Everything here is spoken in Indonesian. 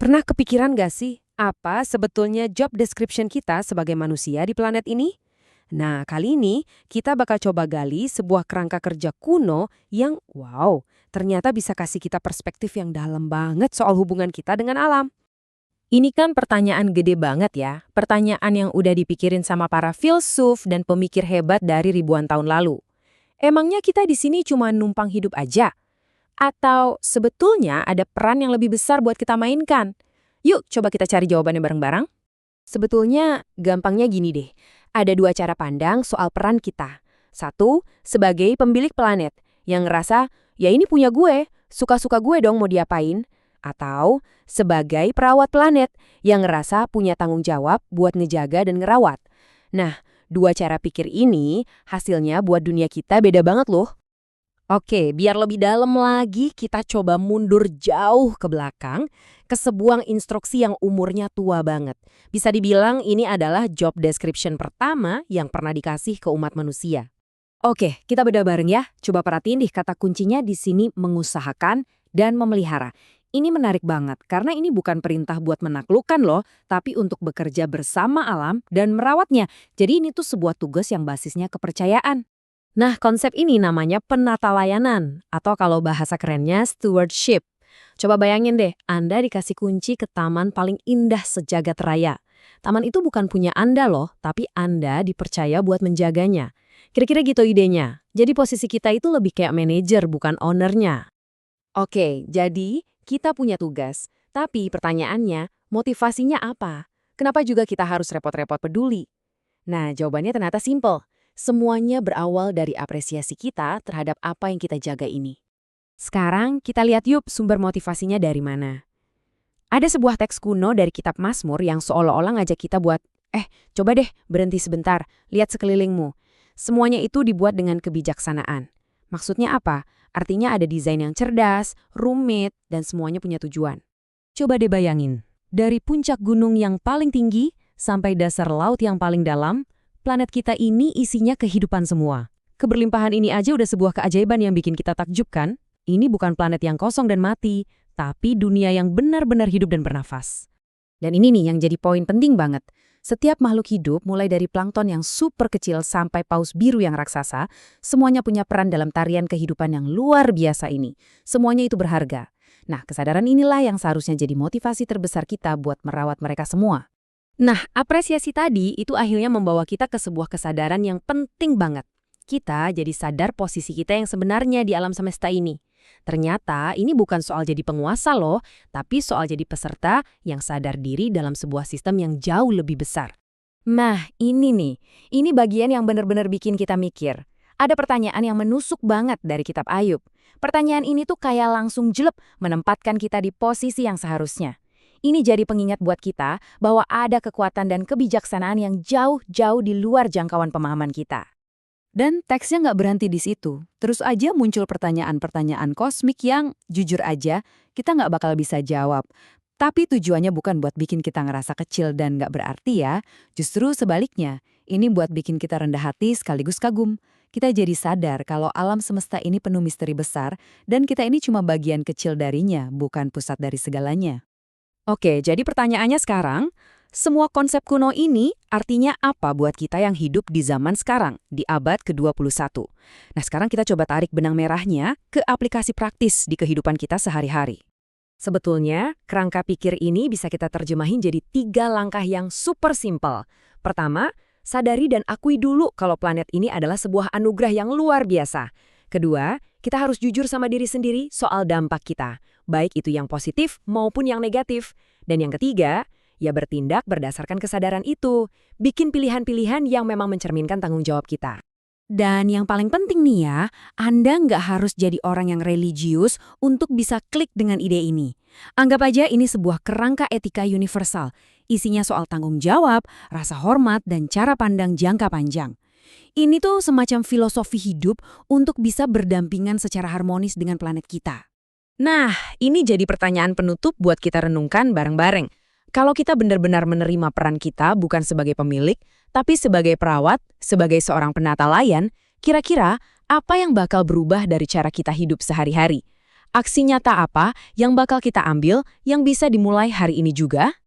Pernah kepikiran gak sih, apa sebetulnya job description kita sebagai manusia di planet ini? Nah, kali ini kita bakal coba gali sebuah kerangka kerja kuno yang, wow, ternyata bisa kasih kita perspektif yang dalam banget soal hubungan kita dengan alam. Ini kan pertanyaan gede banget ya, pertanyaan yang udah dipikirin sama para filsuf dan pemikir hebat dari ribuan tahun lalu. Emangnya kita di sini cuma numpang hidup aja? Atau sebetulnya ada peran yang lebih besar buat kita mainkan? Yuk coba kita cari jawabannya bareng-bareng. Sebetulnya, gampangnya gini deh. Ada dua cara pandang soal peran kita. Satu, sebagai pemilik planet, yang ngerasa, ya ini punya gue, suka-suka gue dong mau diapain. Atau, sebagai perawat planet, yang ngerasa punya tanggung jawab buat ngejaga dan ngerawat. Nah, dua cara pikir ini, hasilnya buat dunia kita beda banget loh. Oke, biar lebih dalam lagi, kita coba mundur jauh ke belakang ke sebuah instruksi yang umurnya tua banget. Bisa dibilang ini adalah job description pertama yang pernah dikasih ke umat manusia. Oke, kita bedah bareng ya. Coba perhatiin deh kata kuncinya di sini mengusahakan dan memelihara. Ini menarik banget karena ini bukan perintah buat menaklukkan loh, tapi untuk bekerja bersama alam dan merawatnya. Jadi ini tuh sebuah tugas yang basisnya kepercayaan. Nah, konsep ini namanya penata layanan, atau kalau bahasa kerennya stewardship. Coba bayangin deh, Anda dikasih kunci ke taman paling indah sejagat raya. Taman itu bukan punya Anda loh, tapi Anda dipercaya buat menjaganya. Kira-kira gitu idenya. Jadi posisi kita itu lebih kayak manajer, bukan ownernya. Oke, jadi kita punya tugas. Tapi pertanyaannya, motivasinya apa? Kenapa juga kita harus repot-repot peduli? Nah, jawabannya ternyata simpel. Semuanya berawal dari apresiasi kita terhadap apa yang kita jaga ini. Sekarang kita lihat yuk sumber motivasinya dari mana. Ada sebuah teks kuno dari kitab Mazmur yang seolah-olah ngajak kita buat, coba deh berhenti sebentar, lihat sekelilingmu. Semuanya itu dibuat dengan kebijaksanaan. Maksudnya apa? Artinya ada desain yang cerdas, rumit, dan semuanya punya tujuan. Coba deh bayangin, dari puncak gunung yang paling tinggi sampai dasar laut yang paling dalam, planet kita ini isinya kehidupan semua. Keberlimpahan ini aja udah sebuah keajaiban yang bikin kita takjub kan? Ini bukan planet yang kosong dan mati, tapi dunia yang benar-benar hidup dan bernafas. Dan ini nih yang jadi poin penting banget. Setiap makhluk hidup, mulai dari plankton yang super kecil sampai paus biru yang raksasa, semuanya punya peran dalam tarian kehidupan yang luar biasa ini. Semuanya itu berharga. Nah, kesadaran inilah yang seharusnya jadi motivasi terbesar kita buat merawat mereka semua. Nah, apresiasi tadi itu akhirnya membawa kita ke sebuah kesadaran yang penting banget. Kita jadi sadar posisi kita yang sebenarnya di alam semesta ini. Ternyata ini bukan soal jadi penguasa loh, tapi soal jadi peserta yang sadar diri dalam sebuah sistem yang jauh lebih besar. Nah, ini nih, ini bagian yang benar-benar bikin kita mikir. Ada pertanyaan yang menusuk banget dari kitab Ayub. Pertanyaan ini tuh kayak langsung jelek menempatkan kita di posisi yang seharusnya. Ini jadi pengingat buat kita bahwa ada kekuatan dan kebijaksanaan yang jauh-jauh di luar jangkauan pemahaman kita. Dan teksnya nggak berhenti di situ. Terus aja muncul pertanyaan-pertanyaan kosmik yang, jujur aja, kita nggak bakal bisa jawab. Tapi tujuannya bukan buat bikin kita ngerasa kecil dan nggak berarti ya. Justru sebaliknya, ini buat bikin kita rendah hati sekaligus kagum. Kita jadi sadar kalau alam semesta ini penuh misteri besar, dan kita ini cuma bagian kecil darinya, bukan pusat dari segalanya. Oke, jadi pertanyaannya sekarang, semua konsep kuno ini artinya apa buat kita yang hidup di zaman sekarang, di abad ke-21? Nah, sekarang kita coba tarik benang merahnya ke aplikasi praktis di kehidupan kita sehari-hari. Sebetulnya, kerangka pikir ini bisa kita terjemahin jadi 3 langkah yang super simpel. Pertama, sadari dan akui dulu kalau planet ini adalah sebuah anugerah yang luar biasa. Kedua, kita harus jujur sama diri sendiri soal dampak kita, baik itu yang positif maupun yang negatif. Dan yang ketiga, ya bertindak berdasarkan kesadaran itu, bikin pilihan-pilihan yang memang mencerminkan tanggung jawab kita. Dan yang paling penting nih ya, Anda nggak harus jadi orang yang religius untuk bisa klik dengan ide ini. Anggap aja ini sebuah kerangka etika universal, isinya soal tanggung jawab, rasa hormat, dan cara pandang jangka panjang. Ini tuh semacam filosofi hidup untuk bisa berdampingan secara harmonis dengan planet kita. Nah, ini jadi pertanyaan penutup buat kita renungkan bareng-bareng. Kalau kita benar-benar menerima peran kita bukan sebagai pemilik, tapi sebagai perawat, sebagai seorang penata layan, kira-kira apa yang bakal berubah dari cara kita hidup sehari-hari? Aksi nyata apa yang bakal kita ambil yang bisa dimulai hari ini juga?